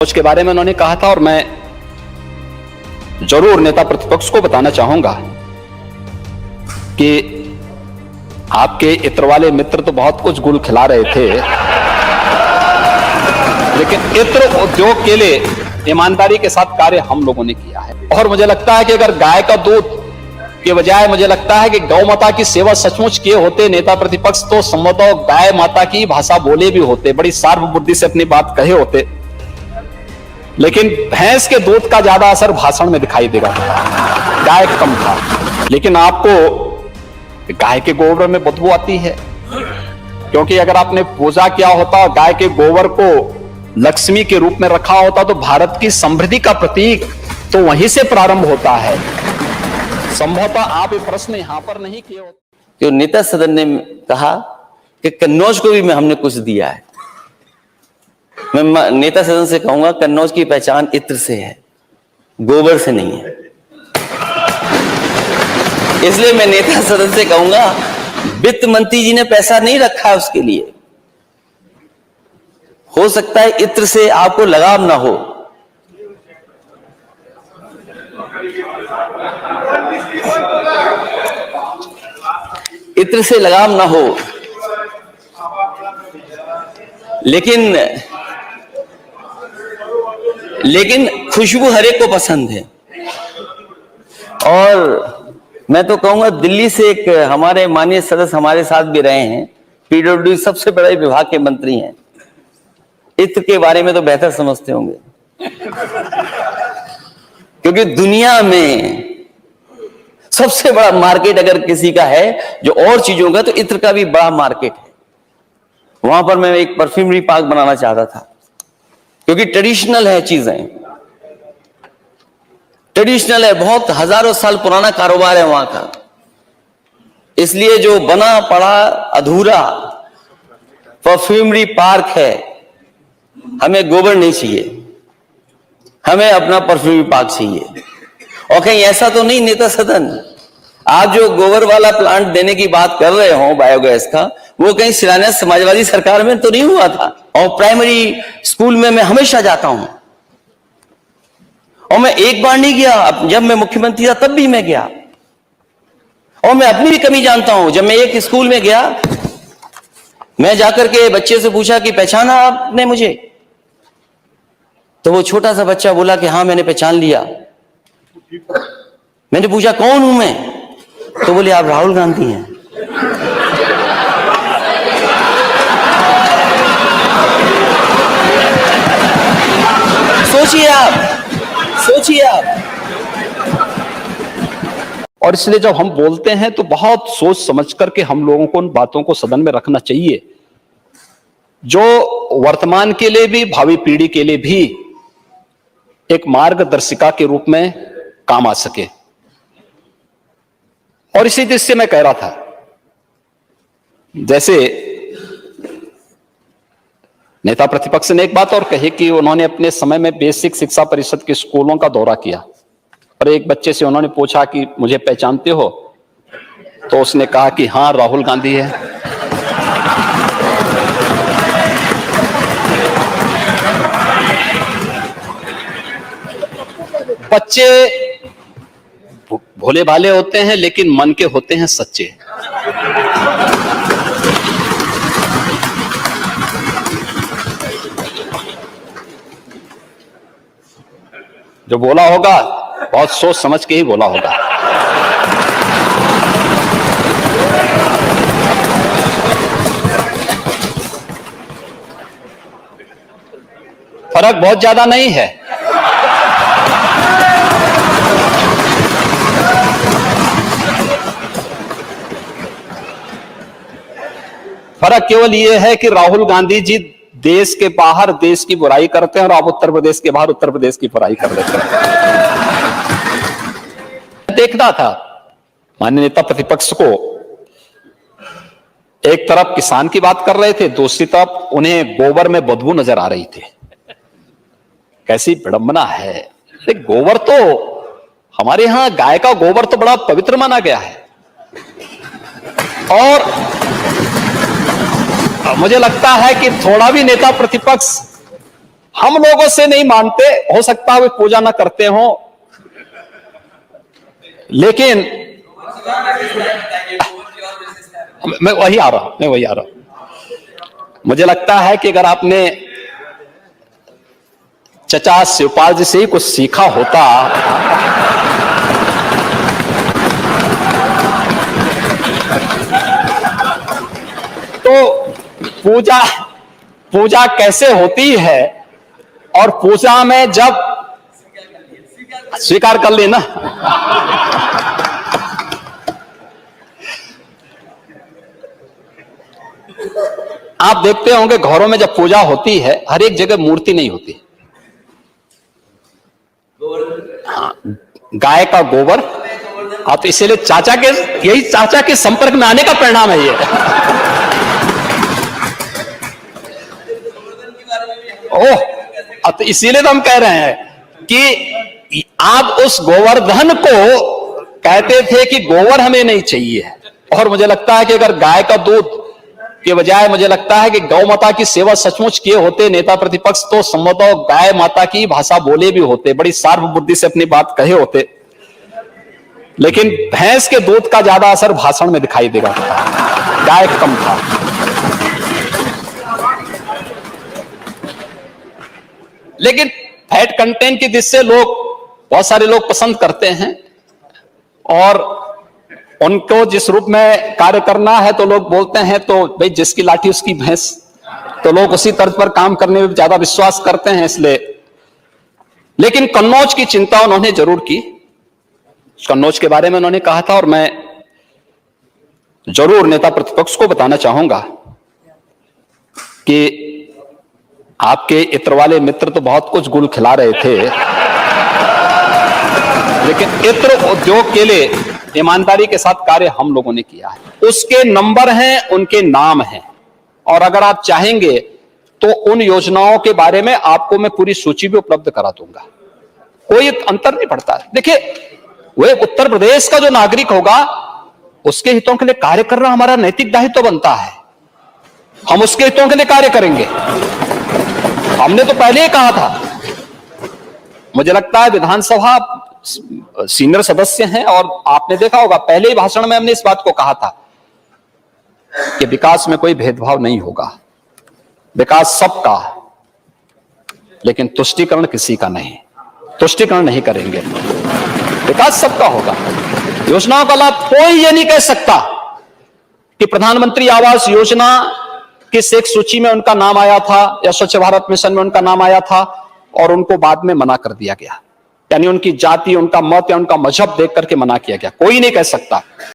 उसके बारे में उन्होंने कहा था और मैं जरूर नेता प्रतिपक्ष को बताना चाहूंगा कि आपके इत्र वाले मित्र तो बहुत कुछ गुल खिला रहे थे, लेकिन इत्र उद्योग के लिए ईमानदारी के साथ कार्य हम लोगों ने किया है। और मुझे लगता है कि अगर गाय का दूध के बजाय मुझे लगता है कि गौ माता की सेवा सचमुच किए होते नेता प्रतिपक्ष, तो संभवतः गाय माता की भाषा बोले भी होते, बड़ी सार्व बुद्धि से अपनी बात कहे होते। लेकिन भैंस के दूध का ज्यादा असर भाषण में दिखाई देगा, गाय कम था। लेकिन आपको गाय के गोबर में बदबू आती है, क्योंकि अगर आपने पूजा किया होता गाय के गोबर को लक्ष्मी के रूप में रखा होता तो भारत की समृद्धि का प्रतीक तो वहीं से प्रारंभ होता है। संभवतः आप ये प्रश्न यहां पर नहीं किए होते। जो नेता सदन ने कहा कि कन्नौज को भी हमने कुछ दिया है, मैं नेता सदन से कहूंगा कन्नौज की पहचान इत्र से है, गोबर से नहीं है। इसलिए मैं नेता सदन से कहूंगा वित्त मंत्री जी ने पैसा नहीं रखा है उसके लिए। हो सकता है इत्र से आपको लगाव ना हो, इत्र से लगाव ना हो, लेकिन खुशबू हर एक को पसंद है। और मैं तो कहूंगा दिल्ली से एक हमारे माननीय सदस्य हमारे साथ भी रहे हैं, पीडब्ल्यूडी सबसे बड़े विभाग के मंत्री हैं, इत्र के बारे में तो बेहतर समझते होंगे, क्योंकि दुनिया में सबसे बड़ा मार्केट अगर किसी का है जो और चीजों का, तो इत्र का भी बड़ा मार्केट है। वहां पर मैं एक परफ्यूमरी पार्क बनाना चाहता था, क्योंकि ट्रेडिशनल है, चीजें ट्रेडिशनल है, बहुत हजारों साल पुराना कारोबार है वहां का। इसलिए जो बना पड़ा अधूरा परफ्यूमरी पार्क है, हमें गोबर नहीं चाहिए, हमें अपना परफ्यूमरी पार्क चाहिए। और कहीं ऐसा तो नहीं नेता सदन, आप जो गोबर वाला प्लांट देने की बात कर रहे हो बायोगैस का, वो कहीं शिलान्यास समाजवादी सरकार में तो नहीं हुआ था। और प्राइमरी स्कूल में मैं हमेशा जाता हूं, और मैं एक बार नहीं गया, जब मैं मुख्यमंत्री था तब भी मैं गया। और मैं अपनी भी कमी जानता हूं। जब मैं एक स्कूल में गया, मैं जाकर के बच्चे से पूछा कि पहचाना आपने मुझे? तो वो छोटा सा बच्चा बोला कि हाँ मैंने पहचान लिया। मैंने पूछा कौन हूं मैं? तो बोले आप राहुल गांधी हैं। सोचिए आप। और इसलिए जब हम बोलते हैं तो बहुत सोच समझ करके हम लोगों को उन बातों को सदन में रखना चाहिए जो वर्तमान के लिए भी भावी पीढ़ी के लिए भी एक मार्गदर्शिका के रूप में काम आ सके। और इसी दृष्टि से मैं कह रहा था, जैसे नेता प्रतिपक्ष ने एक बात और कही कि उन्होंने अपने समय में बेसिक शिक्षा परिषद के स्कूलों का दौरा किया और एक बच्चे से उन्होंने पूछा कि मुझे पहचानते हो? तो उसने कहा कि हाँ राहुल गांधी है। बच्चे भोले भाले होते हैं लेकिन मन के होते हैं सच्चे। जो बोला होगा बहुत सोच समझ के ही बोला होगा। फर्क बहुत ज्यादा नहीं है। फर्क केवल यह है कि राहुल गांधी जी देश के बाहर देश की बुराई करते हैं और आप उत्तर प्रदेश के बाहर उत्तर प्रदेश की बुराई कर देते हैं। देखना था माननीय नेता प्रतिपक्ष को, एक तरफ किसान की बात कर रहे थे, दूसरी तरफ उन्हें गोबर में बदबू नजर आ रही थी। कैसी विडंबना है। गोबर तो हमारे यहां गाय का गोबर तो बड़ा पवित्र माना गया है, और मुझे लगता है कि थोड़ा भी नेता प्रतिपक्ष हम लोगों से नहीं मानते, हो सकता है वे पूजा ना करते हो, लेकिन मैं वही आ रहा हूं। मुझे लगता है कि अगर आपने चचा शिवपाल जी से ही कुछ सीखा होता तो पूजा कैसे होती है, और पूजा में जब स्वीकार कर लेना, आप देखते होंगे घरों में जब पूजा होती है हर एक जगह मूर्ति नहीं होती। हाँ, गाय का गोबर। आप तो इसीलिए यही चाचा के संपर्क में आने का परिणाम है ये। ओह, अब तो इसीलिए तो हम कह रहे हैं कि आप उस गोवर्धन को कहते थे कि गोबर हमें नहीं चाहिए, और मुझे लगता है कि अगर गाय का दूध के बजाय मुझे लगता है कि गौ माता की सेवा सचमुच किए होते नेता प्रतिपक्ष, तो संभवतः गाय माता की भाषा बोले भी होते, बड़ी सार्व बुद्धि से अपनी बात कहे होते। लेकिन भैंस के दूध का ज्यादा असर भाषण में दिखाई देगा, गाय कम था। लेकिन फैट कंटेंट की दृष्टि से बहुत सारे लोग पसंद करते हैं, और उनको जिस रूप में कार्य करना है तो लोग बोलते हैं तो भाई जिसकी लाठी उसकी भैंस, तो लोग उसी तर्ज पर काम करने में ज्यादा विश्वास करते हैं, इसलिए। लेकिन कन्नौज की चिंता उन्होंने जरूर की, कन्नौज के बारे में उन्होंने कहा था, और मैं जरूर नेता प्रतिपक्ष को बताना चाहूंगा कि आपके इत्र वाले मित्र तो बहुत कुछ गुल खिला रहे थे, लेकिन इत्र उद्योग के लिए ईमानदारी के साथ कार्य हम लोगों ने किया है। उसके नंबर हैं, उनके नाम हैं, और अगर आप चाहेंगे तो उन योजनाओं के बारे में आपको मैं पूरी सूची भी उपलब्ध करा दूंगा, कोई अंतर नहीं पड़ता। देखिए, वह उत्तर प्रदेश का जो नागरिक होगा उसके हितों के लिए कार्य करना हमारा नैतिक दायित्व बनता है, हम उसके हितों के लिए कार्य करेंगे। हमने तो पहले ही कहा था, मुझे लगता है विधानसभा सीनियर सदस्य हैं, और आपने देखा होगा पहले ही भाषण में हमने इस बात को कहा था कि विकास में कोई भेदभाव नहीं होगा, विकास सबका, लेकिन तुष्टीकरण किसी का नहीं, तुष्टीकरण नहीं करेंगे, विकास सबका होगा। योजनाओं का लाभ कोई ये नहीं कह सकता कि प्रधानमंत्री आवास योजना किस एक सूची में उनका नाम आया था या स्वच्छ भारत मिशन में उनका नाम आया था और उनको बाद में मना कर दिया गया, यानी उनकी जाति, उनका मत या उनका मजहब देख करके मना किया गया, कोई नहीं कह सकता।